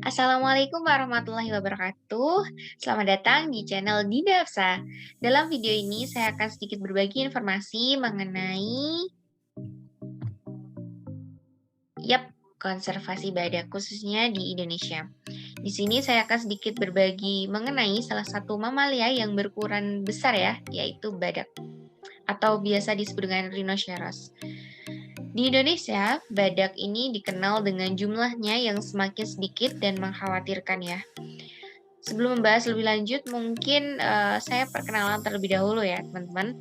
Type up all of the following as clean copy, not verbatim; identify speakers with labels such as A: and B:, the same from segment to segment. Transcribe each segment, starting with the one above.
A: Assalamualaikum warahmatullahi wabarakatuh. Selamat datang di channel Dinda Hafsa. Dalam video ini saya akan sedikit berbagi informasi mengenai konservasi badak khususnya di Indonesia. Di sini saya akan sedikit berbagi mengenai salah satu mamalia yang berukuran besar ya, yaitu badak atau biasa disebut dengan rhinoceros. Di Indonesia, badak ini dikenal dengan jumlahnya yang semakin sedikit dan mengkhawatirkan ya. Sebelum membahas lebih lanjut, mungkin saya perkenalan terlebih dahulu ya, teman-teman.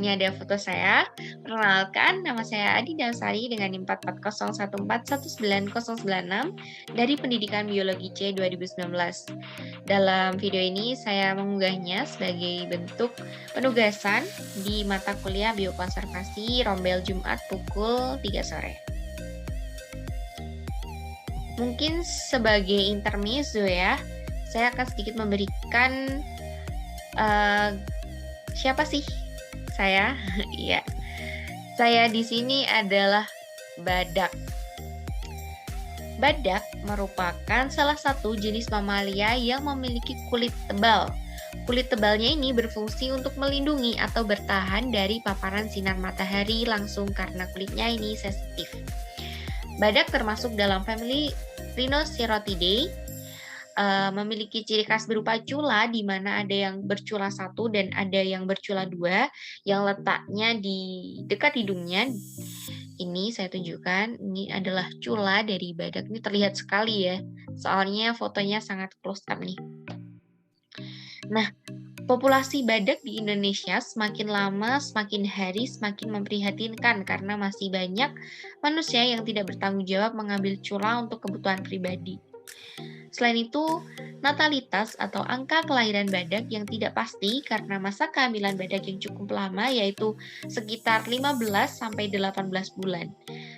A: Ini ada foto saya. Perkenalkan, nama saya Adi Dansari dengan NIM 44014199096 dari Pendidikan Biologi C 2019. Dalam video ini saya mengunggahnya sebagai bentuk penugasan di mata kuliah Biokonservasi Rombel Jumat pukul 3 sore. Mungkin sebagai intermezzo ya, saya akan sedikit memberikan siapa sih saya? Iya, saya di sini adalah badak. Badak merupakan salah satu jenis mamalia yang memiliki kulit tebal. Kulit tebalnya ini berfungsi untuk melindungi atau bertahan dari paparan sinar matahari langsung karena kulitnya ini sensitif. Badak termasuk dalam famili Rhinocerotidae, memiliki ciri khas berupa cula di mana ada yang bercula 1 dan ada yang bercula 2 yang letaknya di dekat hidungnya. Ini saya tunjukkan, ini adalah cula dari badak. Ini terlihat sekali ya, soalnya fotonya sangat close up nih. Nah, populasi badak di Indonesia semakin lama, semakin hari, semakin memprihatinkan karena masih banyak manusia yang tidak bertanggung jawab mengambil cula untuk kebutuhan pribadi. Selain itu, natalitas atau angka kelahiran badak yang tidak pasti karena masa kehamilan badak yang cukup lama yaitu sekitar 15-18 bulan.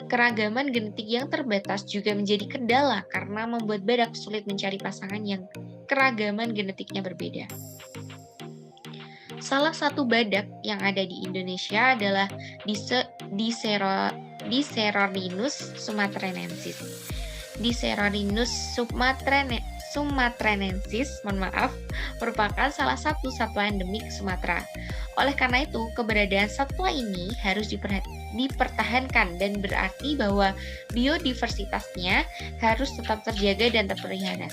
A: Keragaman genetik yang terbatas juga menjadi kendala karena membuat badak sulit mencari pasangan yang keragaman genetiknya berbeda. Salah satu badak yang ada di Indonesia adalah Dicerorhinus sumatranensis. Dicerorhinus sumatranensis, merupakan salah satu satwa endemik Sumatera. Oleh karena itu, keberadaan satwa ini harus dipertahankan dan berarti bahwa biodiversitasnya harus tetap terjaga dan terpelihara.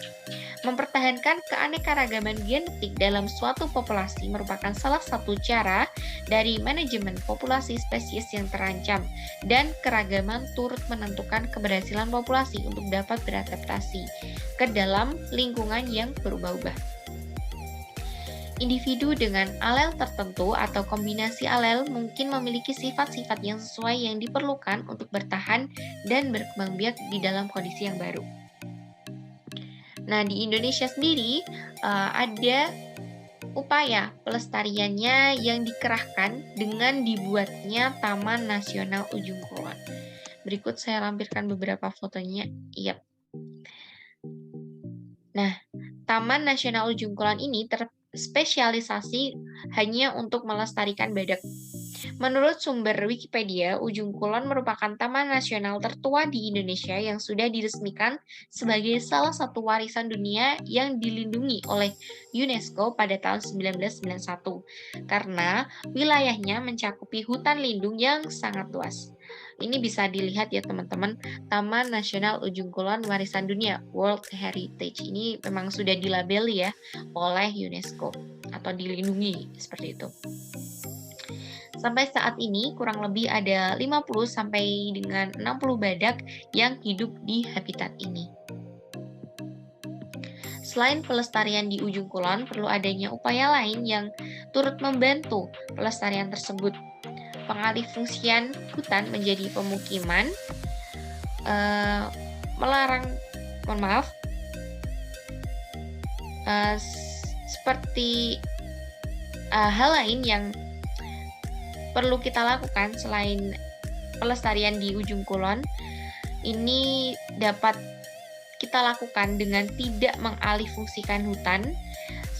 A: Mempertahankan keanekaragaman genetik dalam suatu populasi merupakan salah satu cara dari manajemen populasi spesies yang terancam, dan keragaman turut menentukan keberhasilan populasi untuk dapat beradaptasi ke dalam lingkungan yang berubah-ubah. Individu dengan alel tertentu atau kombinasi alel mungkin memiliki sifat-sifat yang sesuai yang diperlukan untuk bertahan dan berkembang biak di dalam kondisi yang baru. Nah, di Indonesia sendiri ada upaya pelestariannya yang dikerahkan dengan dibuatnya Taman Nasional Ujung Kulon. Berikut saya lampirkan beberapa fotonya. Nah, Taman Nasional Ujung Kulon ini terspesialisasi hanya untuk melestarikan badak. Menurut sumber Wikipedia, Ujung Kulon merupakan taman nasional tertua di Indonesia yang sudah diresmikan sebagai salah satu warisan dunia yang dilindungi oleh UNESCO pada tahun 1991 karena wilayahnya mencakupi hutan lindung yang sangat luas. Ini bisa dilihat ya teman-teman, Taman Nasional Ujung Kulon Warisan Dunia World Heritage ini memang sudah dilabeli ya oleh UNESCO atau dilindungi seperti itu. Sampai saat ini kurang lebih ada 50 sampai dengan 60 badak yang hidup di habitat ini. Selain pelestarian di Ujung Kulon, perlu adanya upaya lain yang turut membantu pelestarian tersebut. Pengalihfungsian hutan menjadi pemukiman, seperti hal lain yang perlu kita lakukan selain pelestarian di Ujung Kulon, ini dapat kita lakukan dengan tidak mengalihfungsikan hutan,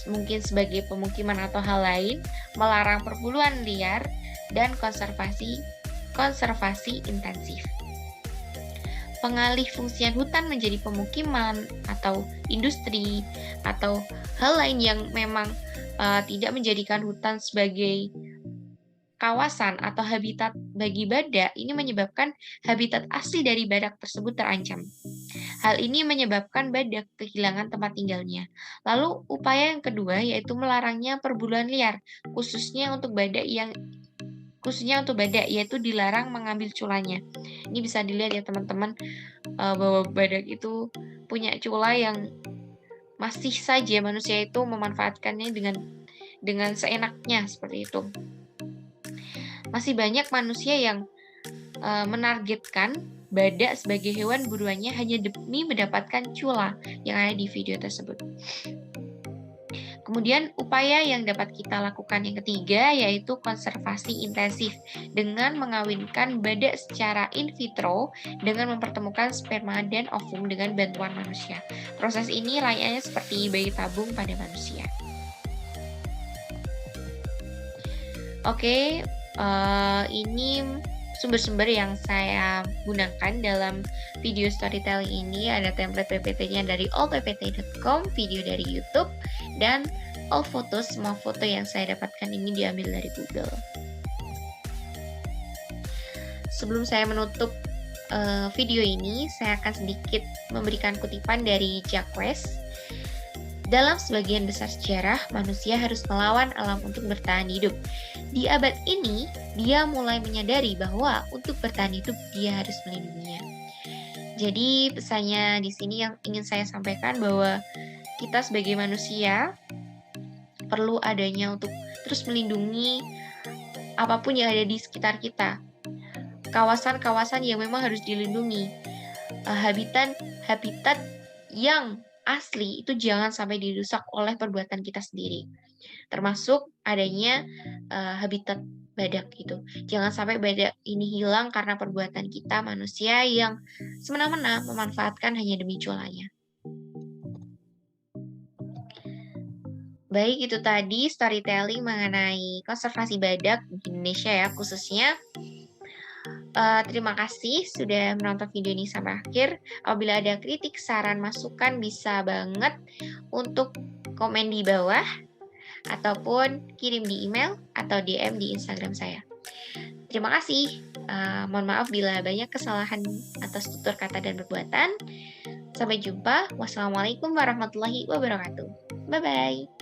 A: mungkin sebagai pemukiman atau hal lain, melarang perburuan liar, dan konservasi intensif. pengalih fungsian hutan menjadi pemukiman atau industri atau hal lain yang memang tidak menjadikan hutan sebagai kawasan atau habitat bagi badak, ini menyebabkan habitat asli dari badak tersebut terancam. Hal ini menyebabkan badak kehilangan tempat tinggalnya. Lalu upaya yang kedua yaitu melarangnya perburuan liar, khususnya untuk badak yaitu dilarang mengambil culanya. Ini bisa dilihat ya teman-teman, bahwa badak itu punya cula yang masih saja manusia itu memanfaatkannya dengan seenaknya seperti itu. Masih banyak manusia yang menargetkan badak sebagai hewan buruannya hanya demi mendapatkan cula yang ada di video tersebut. Kemudian upaya yang dapat kita lakukan yang ketiga yaitu konservasi intensif dengan mengawinkan badak secara in vitro dengan mempertemukan sperma dan ovum dengan bantuan manusia. Proses ini layaknya seperti bayi tabung pada manusia. Oke, ini sumber-sumber yang saya gunakan dalam video storytelling ini. Ada template PPT-nya dari allppt.com, video dari YouTube, dan all foto, semua foto yang saya dapatkan ini diambil dari Google. Sebelum saya menutup video ini, saya akan sedikit memberikan kutipan dari Jacques. Dalam sebagian besar sejarah, manusia harus melawan alam untuk bertahan hidup. Di abad ini, dia mulai menyadari bahwa untuk bertahan hidup, dia harus melindunginya. Jadi, pesannya di sini yang ingin saya sampaikan bahwa kita sebagai manusia perlu adanya untuk terus melindungi apapun yang ada di sekitar kita. Kawasan-kawasan yang memang harus dilindungi. Habitat yang asli itu jangan sampai dirusak oleh perbuatan kita sendiri, termasuk adanya habitat badak gitu. Jangan sampai badak ini hilang karena perbuatan kita manusia yang semena-mena memanfaatkan hanya demi culanya. Baik, itu tadi storytelling mengenai konservasi badak di Indonesia ya khususnya. Terima kasih sudah menonton video ini sampai akhir. Apabila ada kritik, saran, masukan bisa banget untuk komen di bawah ataupun kirim di email atau DM di Instagram saya. Terima kasih. Mohon maaf bila banyak kesalahan atas tutur kata dan perbuatan. Sampai jumpa. Wassalamualaikum warahmatullahi wabarakatuh. Bye-bye.